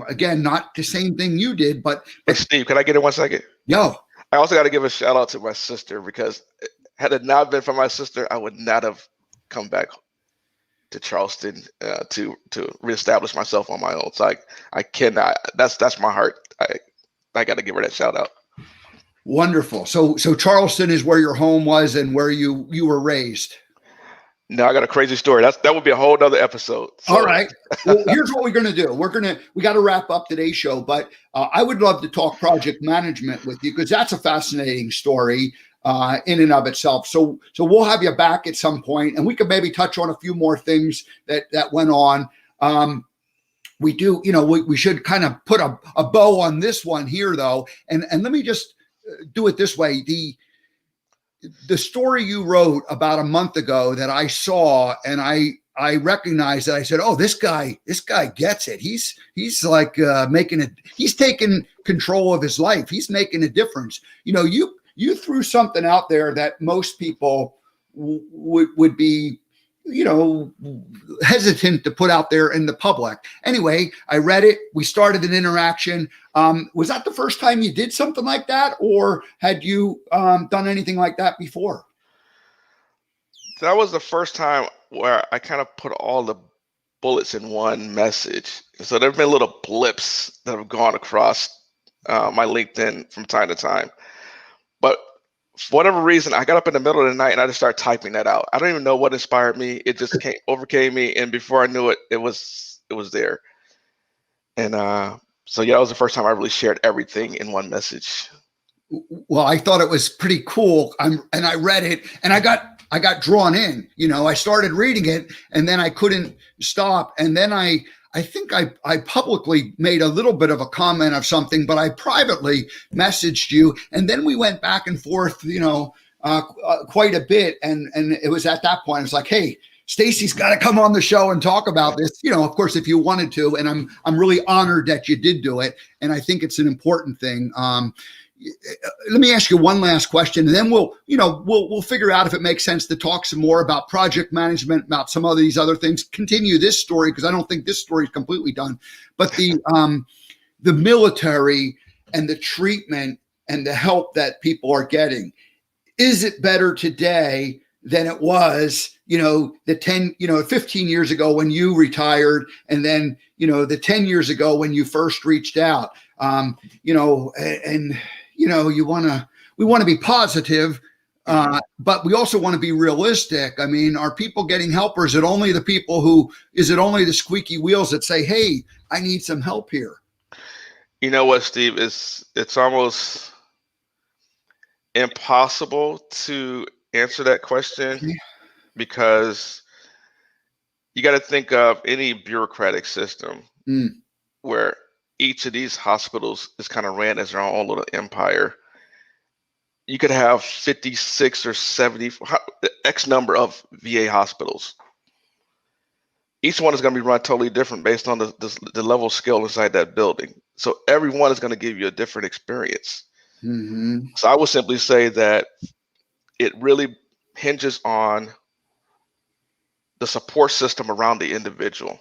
again, not the same thing you did, but Hey, Steve, can I get in 1 second? yo, I also got to give a shout out to my sister, because had it not been for my sister, I would not have come back to Charleston to reestablish myself on my own. So I cannot. That's my heart. I got to give her that shout out. wonderful. So Charleston is where your home was and where you were raised. No, I got a crazy story. That would be a whole nother episode. So. All right. Well, here's what we're going to do. We got to wrap up today's show, but I would love to talk project management with you, because that's a fascinating story in and of itself. So we'll have you back at some point, and we could maybe touch on a few more things that went on. We do, we should kind of put a bow on this one here, though. And let me just do it this way. The story you wrote about a month ago that I saw, and I recognized that. I said, "Oh, this guy gets it. He's like making it. He's taking control of his life. He's making a difference." You threw something out there that most people would be, hesitant to put out there in the public. Anyway, I read it. We started an interaction. Was that the first time you did something like that, or had you done anything like that before? That was the first time where I kind of put all the bullets in one message. So there have been little blips that have gone across my LinkedIn from time to time. But for whatever reason, I got up in the middle of the night and I just started typing that out. I don't even know what inspired me. It just overcame me, and before I knew it, it was there. And so yeah, that was the first time I really shared everything in one message. Well, I thought it was pretty cool. And I read it, and I got drawn in. I started reading it, and then I couldn't stop. And then I think I publicly made a little bit of a comment of something, but I privately messaged you, and then we went back and forth, quite a bit. And it was at that point, I was like, hey, Stacy's got to come on the show and talk about this, of course, if you wanted to. And I'm really honored that you did do it. And I think it's an important thing. Let me ask you one last question, and then we'll figure out if it makes sense to talk some more about project management, about some of these other things. Continue this story, because I don't think this story is completely done. But the military and the treatment and the help that people are getting, is it better today than it was, 15 years ago when you retired, and then the 10 years ago when you first reached out? We want to be positive, but we also want to be realistic. I mean, are people getting help, or is it only the squeaky wheels that say, hey, I need some help here? You know what, Steve? It's almost impossible to answer that question, because you got to think of any bureaucratic system where each of these hospitals is kind of ran as their own little empire. You could have 56 or 70, X number of VA hospitals. Each one is going to be run totally different based on the level of skill inside that building. So everyone is going to give you a different experience. Mm-hmm. So I would simply say that it really hinges on the support system around the individual.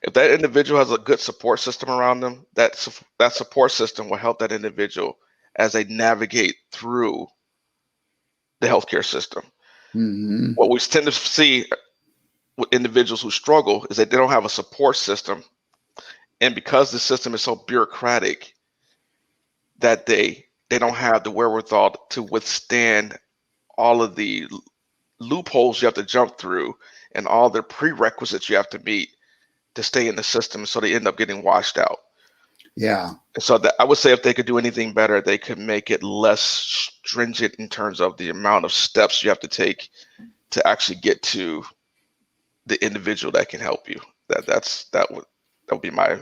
If that individual has a good support system around them, that support system will help that individual as they navigate through the healthcare system. Mm-hmm. What we tend to see with individuals who struggle is that they don't have a support system. And because the system is so bureaucratic, that they don't have the wherewithal to withstand all of the loopholes you have to jump through and all the prerequisites you have to meet to stay in the system, so they end up getting washed out. Yeah. So I would say if they could do anything better, they could make it less stringent in terms of the amount of steps you have to take to actually get to the individual that can help you. That would be my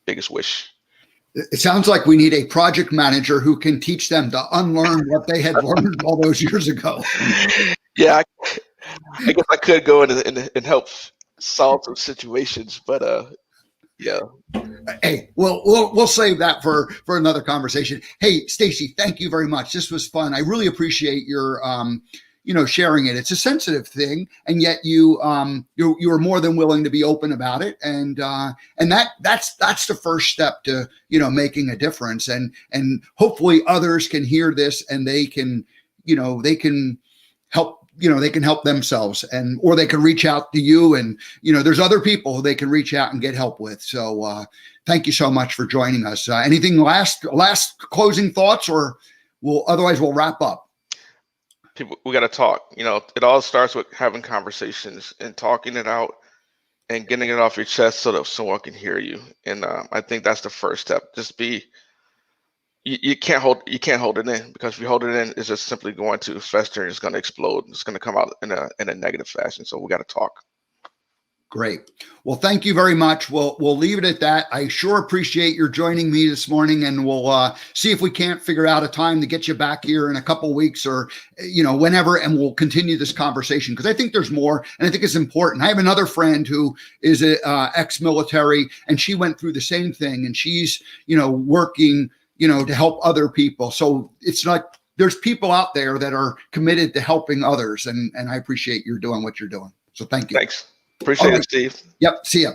biggest wish. It sounds like we need a project manager who can teach them to unlearn what they had learned all those years ago. Yeah, I guess I could go in and help solve some situations, but yeah. Hey, we'll save that for another conversation. Hey, Stacy, thank you very much. This was fun. I really appreciate your sharing it. It's a sensitive thing, and yet you are more than willing to be open about it, and that's the first step to making a difference, and hopefully others can hear this and they can help. They can help themselves, or they can reach out to you, and there's other people they can reach out and get help with. So thank you so much for joining us. Anything last closing thoughts, or otherwise we'll wrap up? People, we got to talk. It all starts with having conversations and talking it out and getting it off your chest so that someone can hear you. And I think that's the first step. Just you can't hold it in, because if you hold it in, it's just simply going to fester and it's going to explode. It's going to come out in a negative fashion. So we got to talk. Great. Well, thank you very much. We'll leave it at that. I sure appreciate your joining me this morning, and we'll see if we can't figure out a time to get you back here in a couple of weeks, or whenever, and we'll continue this conversation, because I think there's more, and I think it's important. I have another friend who is a ex-military, and she went through the same thing, and she's working to help other people. So it's like there's people out there that are committed to helping others, and I appreciate you doing what you're doing. So thank you. Thanks. Appreciate it, Steve. Yep. See ya.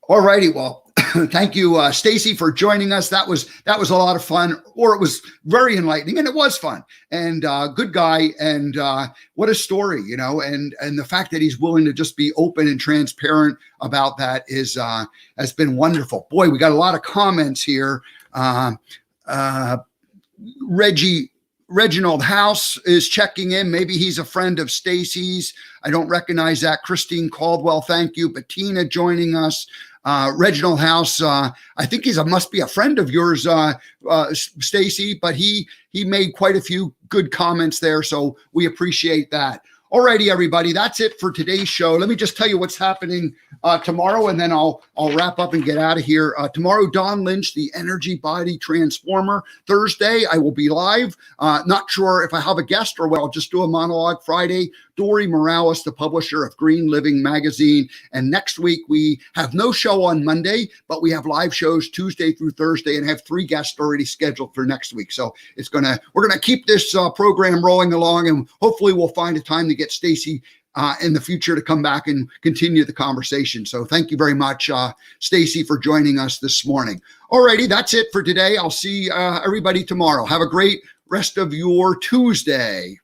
All righty. Well, thank you, Stacy, for joining us. That was a lot of fun, or it was very enlightening, and it was fun, and good guy. And what a story, and the fact that he's willing to just be open and transparent about that has been wonderful. Boy, we got a lot of comments here. Reggie Reginald House is checking in. Maybe he's a friend of Stacy's. I don't recognize that. Christine Caldwell, thank you. Bettina joining us. Reginald House, I think must be a friend of yours, Stacy, but he made quite a few good comments there, so we appreciate that. Alrighty, everybody, that's it for today's show. Let me just tell you what's happening tomorrow, and then I'll wrap up and get out of here. Tomorrow, Don Lynch, the Energy Body Transformer. Thursday, I will be live. Not sure if I have a guest or I'll just do a monologue. Friday, Dory Morales, the publisher of Green Living Magazine. And next week, we have no show on Monday, but we have live shows Tuesday through Thursday and have 3 guests already scheduled for next week. So we're gonna keep this program rolling along, and hopefully we'll find a time to get Stacy in the future to come back and continue the conversation. So thank you very much, Stacy, for joining us this morning. Alrighty, that's it for today. I'll see everybody tomorrow. Have a great rest of your Tuesday.